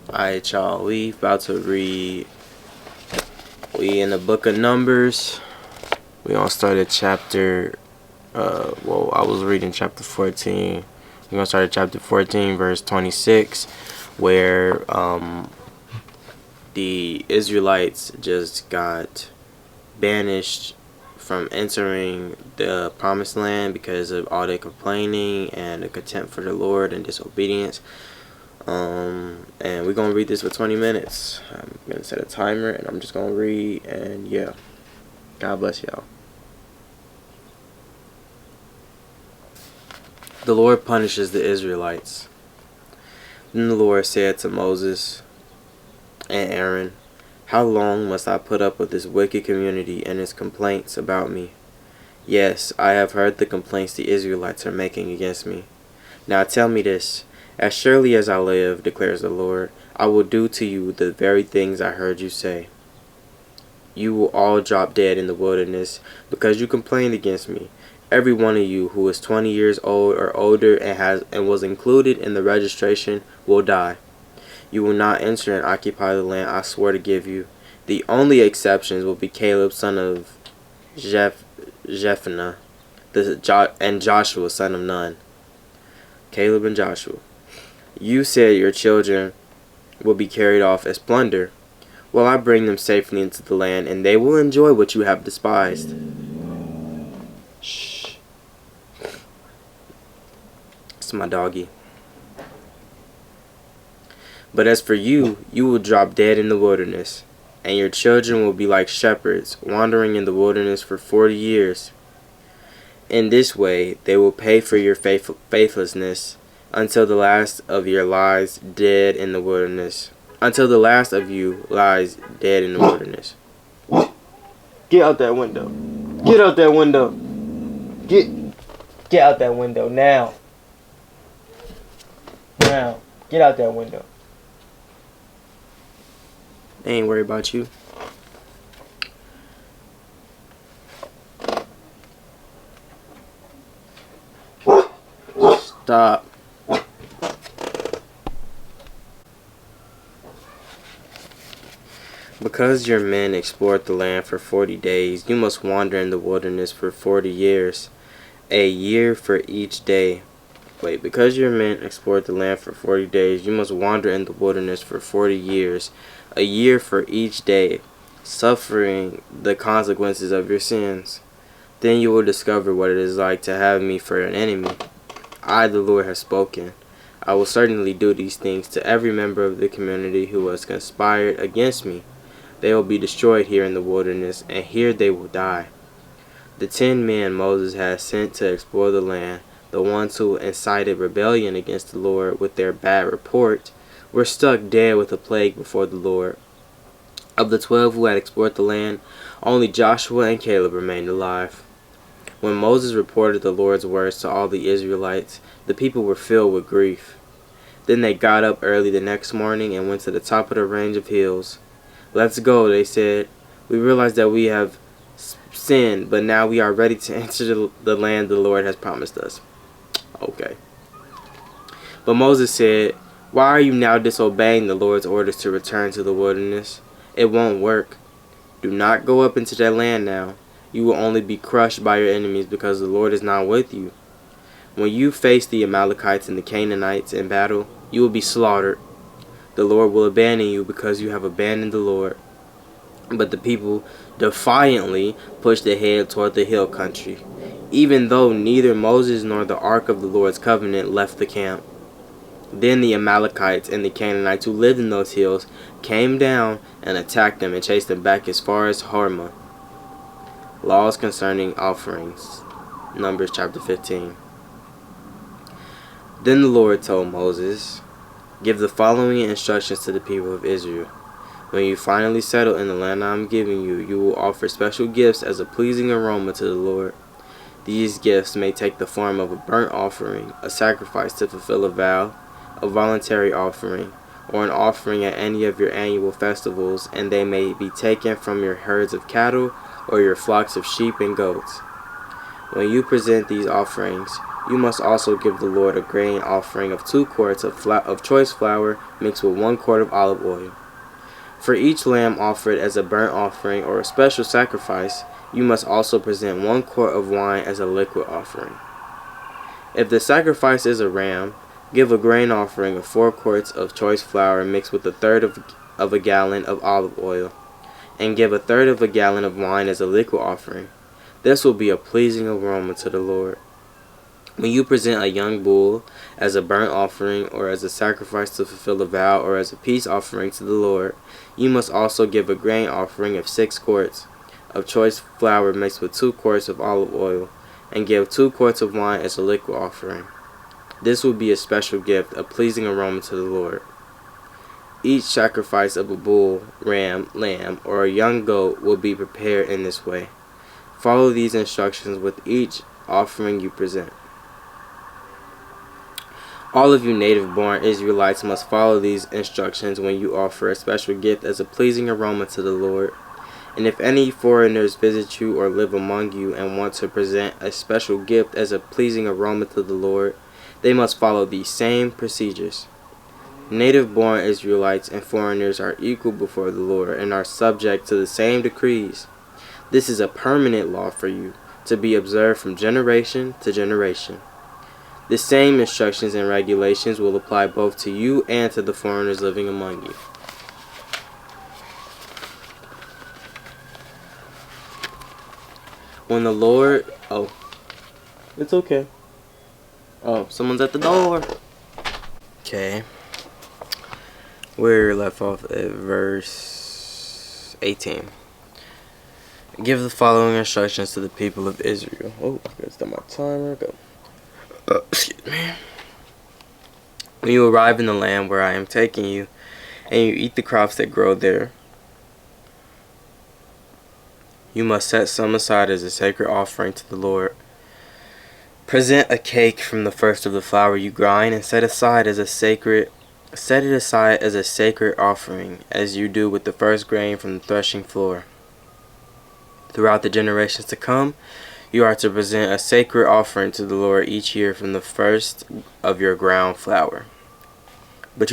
Alright, y'all, we about to read. We in the book of Numbers. We gonna start at chapter. Well, I was reading chapter 14. We're gonna start at chapter 14, verse 26, where the Israelites just got banished from entering the promised land because of all their complaining and the contempt for the Lord and disobedience. And we're gonna read this for 20 minutes. I'm gonna set a timer and I'm just gonna read, and yeah, God bless y'all. The Lord punishes the Israelites. Then the Lord said to Moses and Aaron, "How long must I put up with this wicked community and its complaints about me? Yes, I have heard the complaints the Israelites are making against me. Now tell me this. As surely as I live, declares the Lord, I will do to you the very things I heard you say. You will all drop dead in the wilderness because you complained against me. Every one of you who is 20 years old or older and was included in the registration will die. You will not enter and occupy the land I swore to give you. The only exceptions will be Caleb, son of Jephunneh, and Joshua, son of Nun." Caleb and Joshua. "You said your children will be carried off as plunder. Well, I bring them safely into the land, and they will enjoy what you have despised." Shh. It's my doggy. "But as for you, you will drop dead in the wilderness, and your children will be like shepherds, wandering in the wilderness for 40 years. In this way, they will pay for your faithlessness until the last of you lies dead in the wilderness. Until the last of you lies dead in the wilderness." Get out that window. Get out that window. Get out that window now. Now. Get out that window. They ain't worried about you. Stop. Because your men explored the land for 40 days, you must wander in the wilderness for 40 years, a year for each day. Because your men explored the land for 40 days, you must wander in the wilderness for 40 years, a year for each day, suffering the consequences of your sins. Then you will discover what it is like to have me for an enemy. I, the Lord, have spoken. I will certainly do these things to every member of the community who has conspired against me. They will be destroyed here in the wilderness, and here they will die. The 10 men Moses had sent to explore the land, the ones who incited rebellion against the Lord with their bad report, were struck dead with a plague before the Lord. Of the 12 who had explored the land, only Joshua and Caleb remained alive. When Moses reported the Lord's words to all the Israelites, the people were filled with grief. Then they got up early the next morning and went to the top of the range of hills. "Let's go," they said. "We realize that we have sinned, but now we are ready to enter the land the Lord has promised us." Okay. But Moses said, "Why are you now disobeying the Lord's orders to return to the wilderness? It won't work. Do not go up into that land now. You will only be crushed by your enemies because the Lord is not with you. When you face the Amalekites and the Canaanites in battle, you will be slaughtered. The Lord will abandon you because you have abandoned the Lord." But the people defiantly pushed ahead toward the hill country, even though neither Moses nor the ark of the Lord's covenant left the camp. Then the Amalekites and the Canaanites who lived in those hills came down and attacked them and chased them back as far as Hormah. Laws concerning offerings. Numbers chapter 15. Then the Lord told Moses, "Give the following instructions to the people of Israel. When you finally settle in the land I am giving you, you will offer special gifts as a pleasing aroma to the Lord. These gifts may take the form of a burnt offering, a sacrifice to fulfill a vow, a voluntary offering, or an offering at any of your annual festivals, and they may be taken from your herds of cattle or your flocks of sheep and goats. When you present these offerings, You must also give the Lord a grain offering of 2 quarts of choice flour mixed with 1 quart of olive oil. For each lamb offered as a burnt offering or a special sacrifice, you must also present 1 quart of wine as a liquid offering. If the sacrifice is a ram, give a grain offering of 4 quarts of choice flour mixed with 1/3 of a gallon of olive oil, and give 1/3 of a gallon of wine as a liquid offering. This will be a pleasing aroma to the Lord. When you present a young bull as a burnt offering or as a sacrifice to fulfill a vow or as a peace offering to the Lord, you must also give a grain offering of 6 quarts of choice flour mixed with 2 quarts of olive oil, and give 2 quarts of wine as a liquid offering. This will be a special gift, a pleasing aroma to the Lord. Each sacrifice of a bull, ram, lamb, or a young goat will be prepared in this way. Follow these instructions with each offering you present. All of you native-born Israelites must follow these instructions when you offer a special gift as a pleasing aroma to the Lord. And if any foreigners visit you or live among you and want to present a special gift as a pleasing aroma to the Lord, they must follow these same procedures. Native-born Israelites and foreigners are equal before the Lord and are subject to the same decrees. This is a permanent law for you, to be observed from generation to generation. The same instructions and regulations will apply both to you and to the foreigners living among you. When the Lord... Oh, it's okay. Oh, someone's at the door. Okay. We're left off at verse 18. Give the following instructions to the people of Israel. Oh, I got my timer. Go. Excuse me. When you arrive in the land where I am taking you, and you eat the crops that grow there, you must set some aside as a sacred offering to the Lord. Present a cake from the first of the flour you grind, and set it aside as a sacred offering, as you do with the first grain from the threshing floor. Throughout the generations to come, you are to present a sacred offering to the Lord each year from the first of your ground flour. But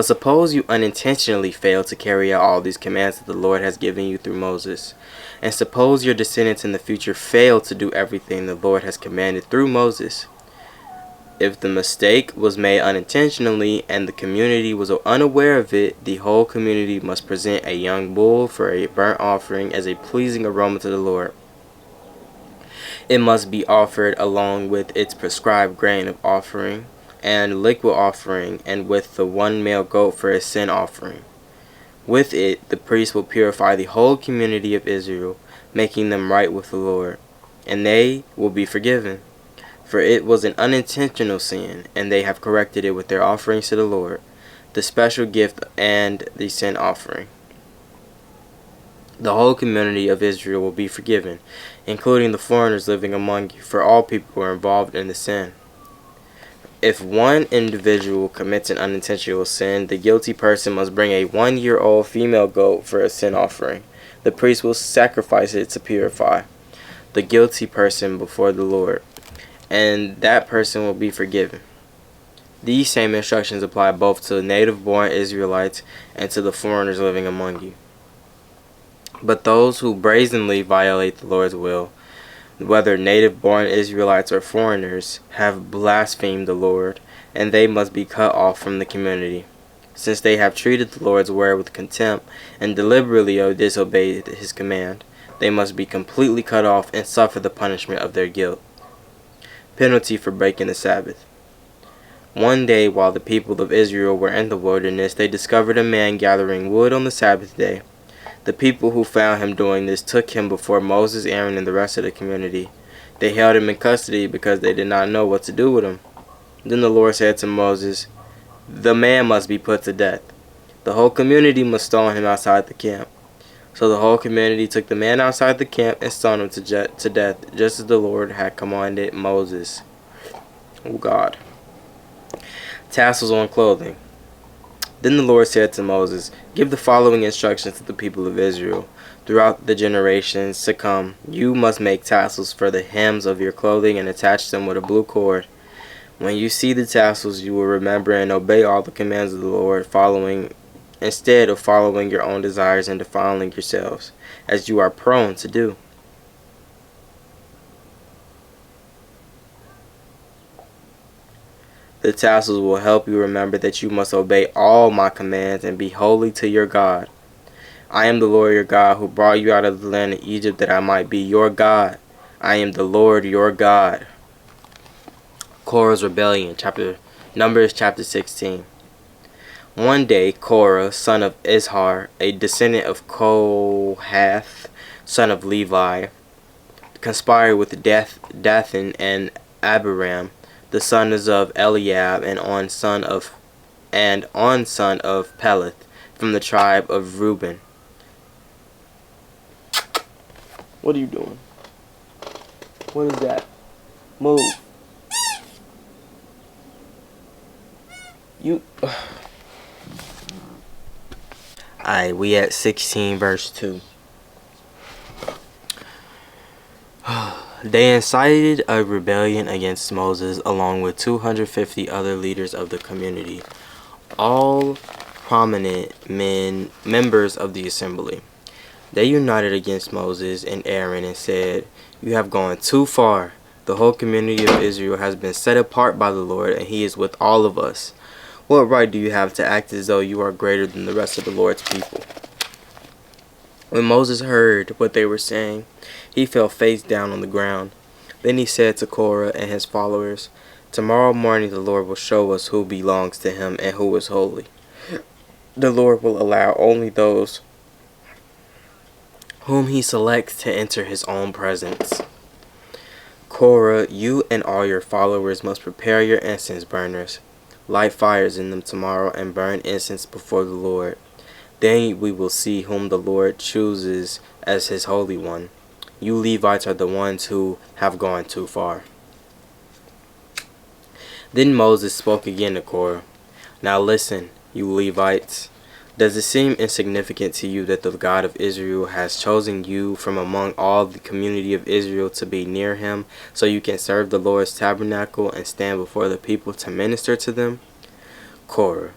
suppose you unintentionally fail to carry out all these commands that the Lord has given you through Moses. And suppose your descendants in the future fail to do everything the Lord has commanded through Moses. If the mistake was made unintentionally and the community was unaware of it, the whole community must present a young bull for a burnt offering as a pleasing aroma to the Lord. It must be offered along with its prescribed grain of offering and liquid offering, and with the 1 male goat for a sin offering. With it, the priest will purify the whole community of Israel, making them right with the Lord, and they will be forgiven. For it was an unintentional sin, and they have corrected it with their offerings to the Lord, the special gift and the sin offering. The whole community of Israel will be forgiven, including the foreigners living among you, for all people are involved in the sin. If one individual commits an unintentional sin, the guilty person must bring a 1-year-old female goat for a sin offering. The priest will sacrifice it to purify the guilty person before the Lord, and that person will be forgiven. These same instructions apply both to native-born Israelites and to the foreigners living among you. But those who brazenly violate the Lord's will, whether native-born Israelites or foreigners, have blasphemed the Lord, and they must be cut off from the community. Since they have treated the Lord's word with contempt and deliberately disobeyed his command, they must be completely cut off and suffer the punishment of their guilt. Penalty for breaking the Sabbath. One day, while the people of Israel were in the wilderness, they discovered a man gathering wood on the Sabbath day. The people who found him doing this took him before Moses, Aaron, and the rest of the community. They held him in custody because they did not know what to do with him. Then the Lord said to Moses, "The man must be put to death. The whole community must stone him outside the camp." So the whole community took the man outside the camp and stoned him to death, just as the Lord had commanded Moses. Oh God. Tassels on clothing. Then the Lord said to Moses, "Give the following instructions to the people of Israel. Throughout the generations to come, you must make tassels for the hems of your clothing and attach them with a blue cord. When you see the tassels, you will remember and obey all the commands of the Lord, instead of following your own desires and defiling yourselves, as you are prone to do." The tassels will help you remember that you must obey all my commands and be holy to your God. I am the Lord your God who brought you out of the land of Egypt that I might be your God. I am the Lord your God. Korah's rebellion, Numbers chapter 16. One day Korah, son of Izhar, a descendant of Kohath, son of Levi, conspired with Dathan and Abiram, the sons of Eliab, and on son of Peleth, from the tribe of Reuben. What are you doing? What is that? Move. You. Alright, we at 16 verse 2. They incited a rebellion against Moses along with 250 other leaders of the community, all prominent members of the assembly. They united against Moses and Aaron and said, "You have gone too far. The whole community of Israel has been set apart by the Lord, and he is with all of us. What right do you have to act as though you are greater than the rest of the Lord's people?" When Moses heard what they were saying, he fell face down on the ground. Then he said to Korah and his followers, "Tomorrow morning the Lord will show us who belongs to him and who is holy. The Lord will allow only those whom he selects to enter his own presence. Korah, you and all your followers must prepare your incense burners. Light fires in them tomorrow and burn incense before the Lord. Then we will see whom the Lord chooses as his holy one. You Levites are the ones who have gone too far." Then Moses spoke again to Korah. "Now listen, you Levites. Does it seem insignificant to you that the God of Israel has chosen you from among all the community of Israel to be near him, so you can serve the Lord's tabernacle and stand before the people to minister to them? Korah,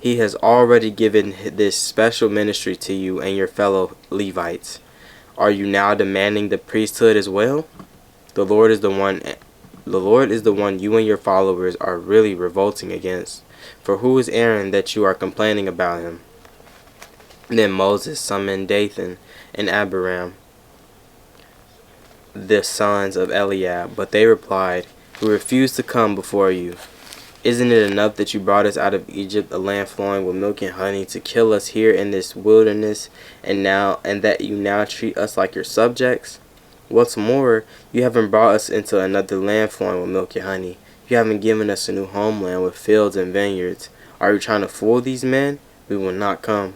he has already given this special ministry to you and your fellow Levites. Are you now demanding the priesthood as well? The Lord is the one you and your followers are really revolting against. For who is Aaron that you are complaining about him?" Then Moses summoned Dathan and Abiram, the sons of Eliab, but they replied, "We refuse to come before you. Isn't it enough that you brought us out of Egypt, a land flowing with milk and honey, to kill us here in this wilderness, and that you now treat us like your subjects? What's more, you haven't brought us into another land flowing with milk and honey. You haven't given us a new homeland with fields and vineyards. Are you trying to fool these men? We will not come."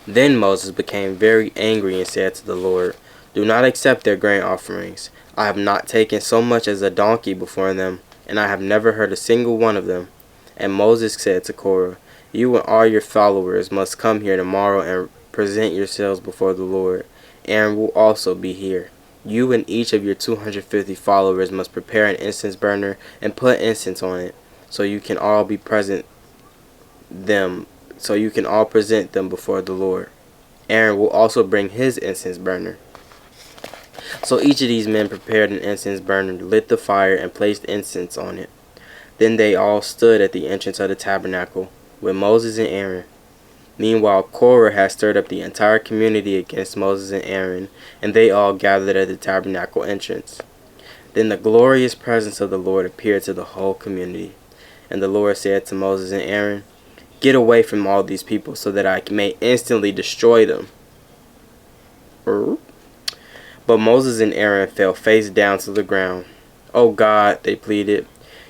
Then Moses became very angry and said to the Lord, "Do not accept their grain offerings. I have not taken so much as a donkey before them, and I have never heard a single one of them." And Moses said to Korah, "You and all your followers must come here tomorrow and present yourselves before the Lord. Aaron will also be here. You and each of your 250 followers must prepare an incense burner and put incense on it, so you can all present them before the Lord. Aaron will also bring his incense burner." So each of these men prepared an incense burner, lit the fire, and placed incense on it. Then they all stood at the entrance of the tabernacle with Moses and Aaron. Meanwhile, Korah had stirred up the entire community against Moses and Aaron, and they all gathered at the tabernacle entrance. Then the glorious presence of the Lord appeared to the whole community. And the Lord said to Moses and Aaron, "Get away from all these people so that I may instantly destroy them." But Moses and Aaron fell face down to the ground. "Oh God," they pleaded,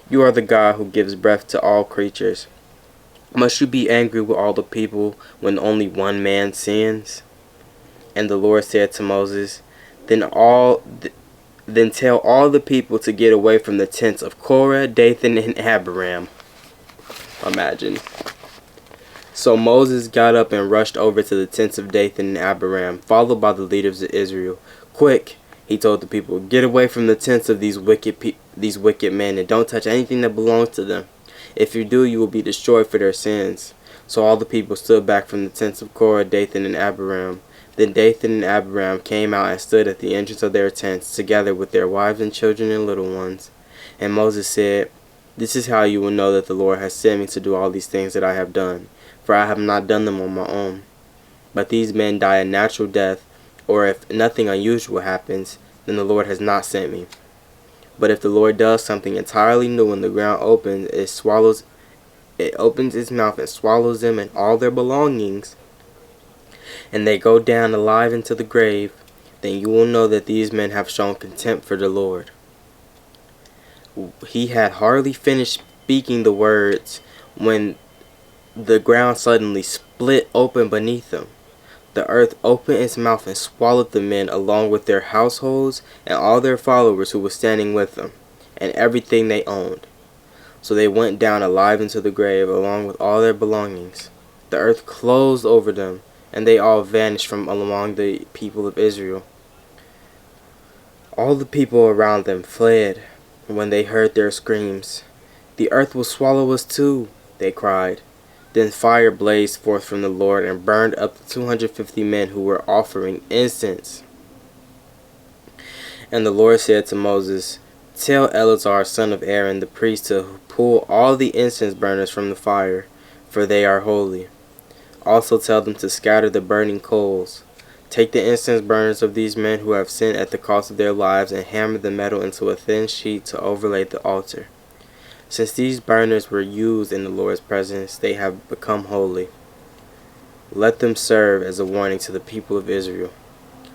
"you are the God who gives breath to all creatures. Must you be angry with all the people when only one man sins?" And the Lord said to Moses, Then tell all the people to get away from the tents of Korah, Dathan, and Abiram." Imagine. So Moses got up and rushed over to the tents of Dathan and Abiram, followed by the leaders of Israel. "Quick," he told the people, "get away from the tents of these wicked men, and don't touch anything that belongs to them. If you do, you will be destroyed for their sins." So all the people stood back from the tents of Korah, Dathan, and Abiram. Then Dathan and Abiram came out and stood at the entrance of their tents, together with their wives and children and little ones. And Moses said, "This is how you will know that the Lord has sent me to do all these things that I have done, for I have not done them on my own. But these men die a natural death, or if nothing unusual happens, then the Lord has not sent me. But if the Lord does something entirely new and the ground opens, it opens its mouth and swallows them and all their belongings, and they go down alive into the grave, then you will know that these men have shown contempt for the Lord." He had hardly finished speaking the words when the ground suddenly split open beneath them. The earth opened its mouth and swallowed the men along with their households and all their followers who were standing with them, and everything they owned. So they went down alive into the grave along with all their belongings. The earth closed over them, and they all vanished from among the people of Israel. All the people around them fled when they heard their screams. "The earth will swallow us too," they cried. Then fire blazed forth from the Lord and burned up the 250 men who were offering incense. And the Lord said to Moses, "Tell Eleazar son of Aaron the priest to pull all the incense burners from the fire, for they are holy. Also tell them to scatter the burning coals. Take the incense burners of these men who have sinned at the cost of their lives and hammer the metal into a thin sheet to overlay the altar. Since these burners were used in the Lord's presence, they have become holy. Let them serve as a warning to the people of Israel."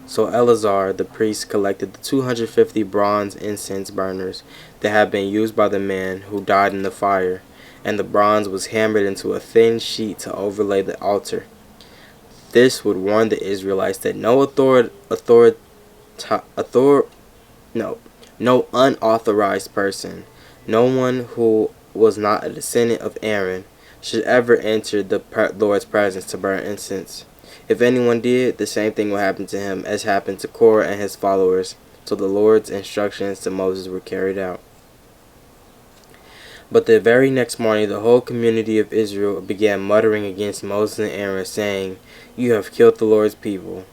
So Eleazar the priest collected the 250 bronze incense burners that had been used by the man who died in the fire, and the bronze was hammered into a thin sheet to overlay the altar. This would warn the Israelites that no unauthorized person, no one who was not a descendant of Aaron, should ever enter the Lord's presence to burn incense. If anyone did, the same thing would happen to him as happened to Korah and his followers. So the Lord's instructions to Moses were carried out. But the very next morning the whole community of Israel began muttering against Moses and Aaron, saying, "You have killed the Lord's people."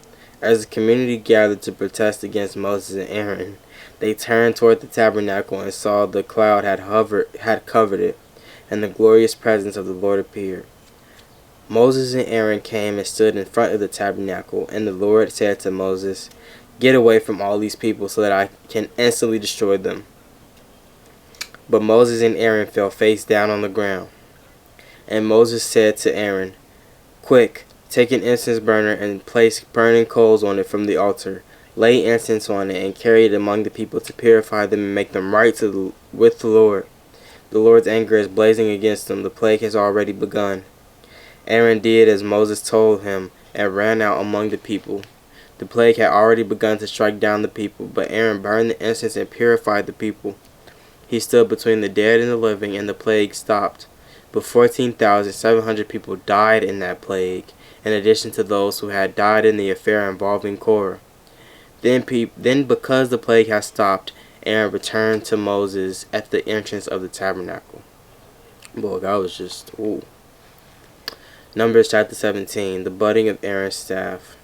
As the community gathered to protest against Moses and Aaron, they turned toward the tabernacle and saw the cloud had covered it, and the glorious presence of the Lord appeared. Moses and Aaron came and stood in front of the tabernacle, and the Lord said to Moses, "Get away from all these people so that I can instantly destroy them." But Moses and Aaron fell face down on the ground. And Moses said to Aaron, "Quick, take an incense burner and place burning coals on it from the altar. Lay incense on it and carry it among the people to purify them and make them right with the Lord. The Lord's anger is blazing against them. The plague has already begun." Aaron did as Moses told him and ran out among the people. The plague had already begun to strike down the people, but Aaron burned the incense and purified the people. He stood between the dead and the living, and the plague stopped. But 14,700 people died in that plague, in addition to those who had died in the affair involving Korah. Then because the plague had stopped, Aaron returned to Moses at the entrance of the tabernacle. Boy, that was just, ooh. Numbers chapter 17, the budding of Aaron's staff.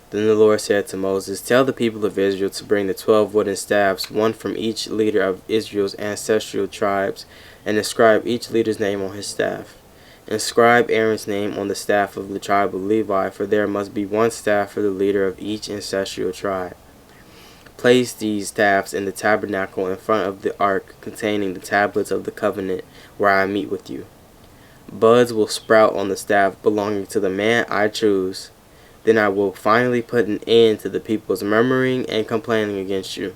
Then the Lord said to Moses, "Tell the people of Israel to bring the 12 wooden staffs, one from each leader of Israel's ancestral tribes, and inscribe each leader's name on his staff. Inscribe Aaron's name on the staff of the tribe of Levi, for there must be one staff for the leader of each ancestral tribe. Place these staffs in the tabernacle in front of the ark containing the tablets of the covenant where I meet with you. Buds will sprout on the staff belonging to the man I choose. Then I will finally put an end to the people's murmuring and complaining against you."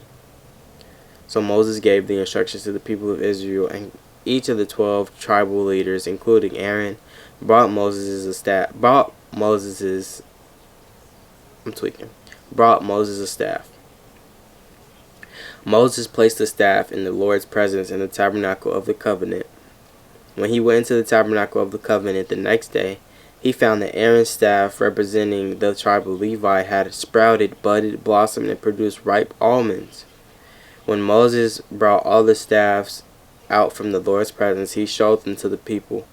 So Moses gave the instructions to the people of Israel, and each of the 12 tribal leaders, including Aaron, brought Moses a staff. Moses placed the staff in the Lord's presence in the tabernacle of the covenant. When he went into the tabernacle of the covenant the next day, he found that Aaron's staff, representing the tribe of Levi, had sprouted, budded, blossomed, and produced ripe almonds. When Moses brought all the staffs out from the Lord's presence, he showed them to the people.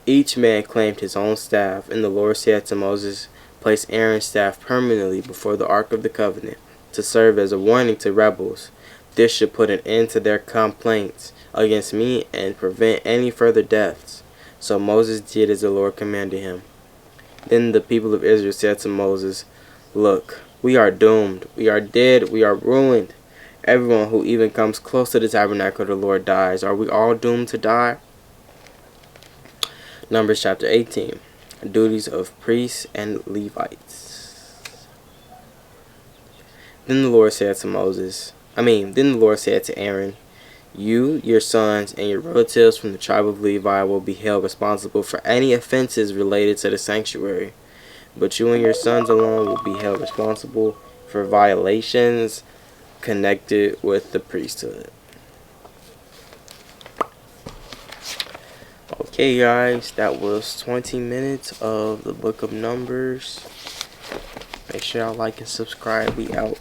Each man claimed his own staff, and the Lord said to Moses, "Place Aaron's staff permanently before the Ark of the Covenant, to serve as a warning to rebels. This should put an end to their complaints against me and prevent any further deaths." So Moses did as the Lord commanded him. Then the people of Israel said to Moses, "Look, we are doomed. We are dead. We are ruined. Everyone who even comes close to the tabernacle of the Lord dies. Are we all doomed to die?" Numbers chapter 18. Duties of priests and Levites. Then the Lord said to Aaron, "You, your sons, and your relatives from the tribe of Levi will be held responsible for any offenses related to the sanctuary. But you and your sons alone will be held responsible for violations connected with the priesthood." Okay, guys, that was 20 minutes of the book of Numbers. Make sure y'all like and subscribe. We out.